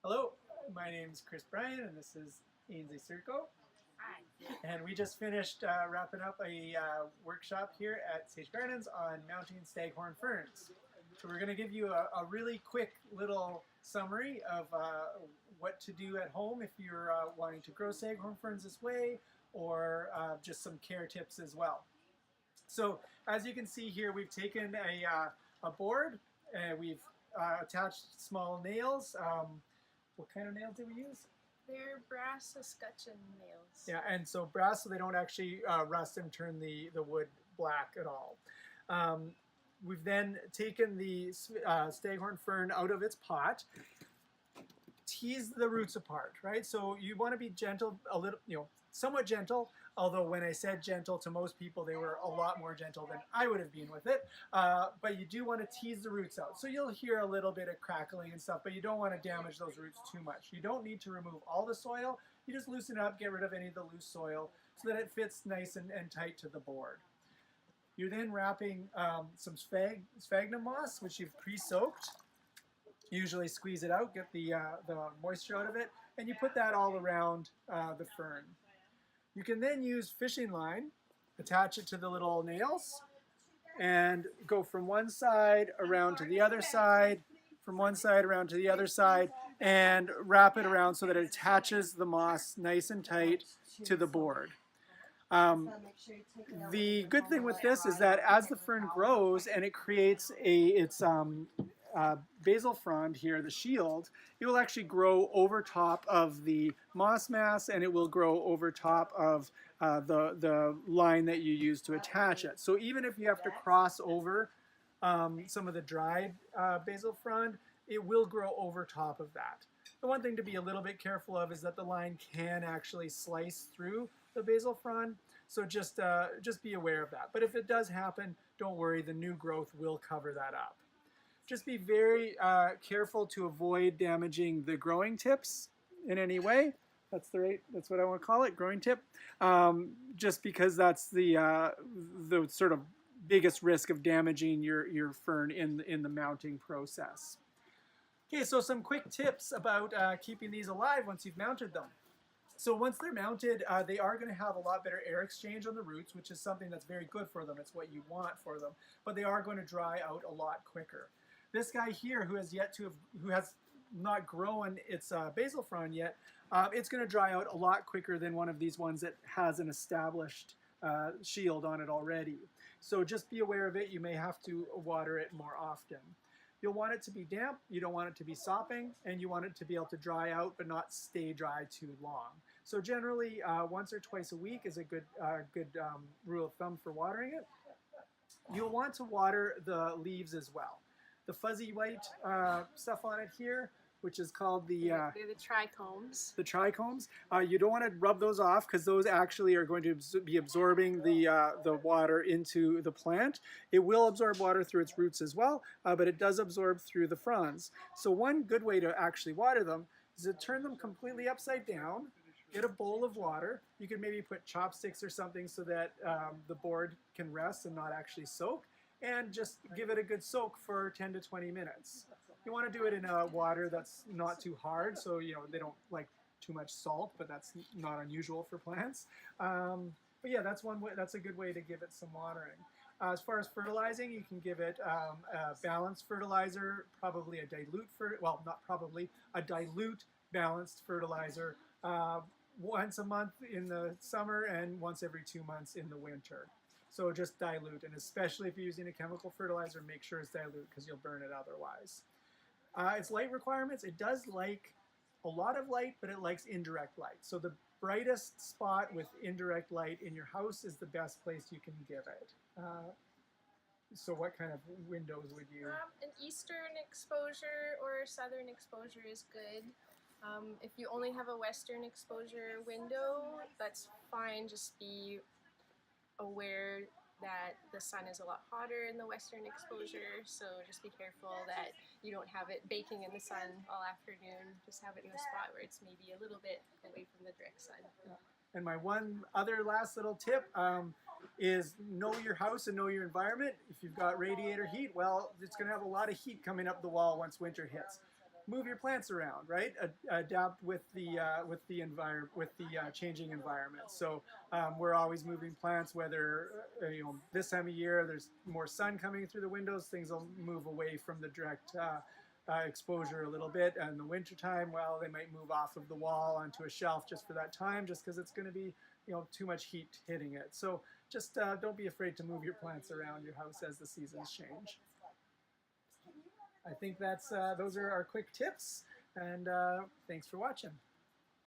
Hello, my name is Bryan, and this is Ainsly Sturko. Hi. And we just finished wrapping up a workshop here at Sage Gardens on mounting Staghorn Ferns. So we're going to give you a really quick little summary of what to do at home if you're wanting to grow Staghorn Ferns this way, or just some care tips as well. So as you can see here, we've taken a board and we've attached small nails. What kind of nails did we use? They're brass escutcheon nails. Yeah, and so brass, so they don't actually rust and turn the wood black at all. We've then taken the staghorn fern out of its pot, tease the roots apart, right? So you want to be gentle, a little, somewhat gentle, although when I said gentle to most people, they were a lot more gentle than I would have been with it. But you do want to tease the roots out. So you'll hear a little bit of crackling and stuff, but you don't want to damage those roots too much. You don't need to remove all the soil. You just loosen it up, get rid of any of the loose soil so that it fits nice and tight to the board. You're then wrapping some sphagnum moss, which you've pre-soaked. Usually squeeze it out, get the moisture out of it, and you put that all around the fern. You can then use fishing line, attach it to the little nails, and go from one side around to the other side, from one side around to the other side, and wrap it around so that it attaches the moss nice and tight to the board. The good thing with this is that as the fern grows and it creates its basal frond here, the shield, it will actually grow over top of the moss mass, and it will grow over top of the line that you use to attach it. So even if you have to cross over some of the dried basal frond, it will grow over top of that. The one thing to be a little bit careful of is that the line can actually slice through the basal frond, so just be aware of that. But if it does happen, don't worry, the new growth will cover that up. Just be very careful to avoid damaging the growing tips in any way. That's what I want to call it, growing tip. Just because that's the sort of biggest risk of damaging your fern in the mounting process. Okay, so some quick tips about keeping these alive once you've mounted them. So once they're mounted, they are going to have a lot better air exchange on the roots, which is something that's very good for them. It's what you want for them. But they are going to dry out a lot quicker. This guy here, who has not grown its basal frond yet, it's going to dry out a lot quicker than one of these ones that has an established shield on it already. So just be aware of it. You may have to water it more often. You'll want it to be damp, you don't want it to be sopping, and you want it to be able to dry out but not stay dry too long. So generally, once or twice a week is a good rule of thumb for watering it. You'll want to water the leaves as well. The fuzzy white stuff on it here, which is called they're the trichomes. The trichomes. You don't want to rub those off because those actually are going to be absorbing the water into the plant. It will absorb water through its roots as well, but it does absorb through the fronds. So one good way to actually water them is to turn them completely upside down, get a bowl of water. You can maybe put chopsticks or something so that the board can rest and not actually soak, and just give it a good soak for 10 to 20 minutes. You want to do it in a water that's not too hard, so they don't like too much salt, but that's not unusual for plants. But yeah, that's one way. That's a good way to give it some watering. As far as fertilizing, you can give it a balanced fertilizer, probably a dilute a dilute balanced fertilizer once a month in the summer and once every 2 months in the winter. So just dilute, and especially if you're using a chemical fertilizer, make sure it's dilute because you'll burn it otherwise. Its light requirements, it does like a lot of light, but it likes indirect light. So the brightest spot with indirect light in your house is the best place you can give it. So what kind of windows would you? An eastern exposure or southern exposure is good. If you only have a western exposure window, that's fine. Just be aware that the sun is a lot hotter in the western exposure, so just be careful that you don't have it baking in the sun all afternoon. Just have it in a spot where it's maybe a little bit away from the direct sun. And my one other last little tip is know your house and know your environment. If you've got radiator heat, well, it's going to have a lot of heat coming up the wall once winter hits. move your plants around, right? Adapt with the environment, with the changing environment. So we're always moving plants. Whether this time of year there's more sun coming through the windows, things will move away from the direct exposure a little bit. And in the wintertime, well, they might move off of the wall onto a shelf just for that time, just because it's going to be too much heat hitting it. So just don't be afraid to move your plants around your house as the seasons change. I think those are our quick tips, and thanks for watching.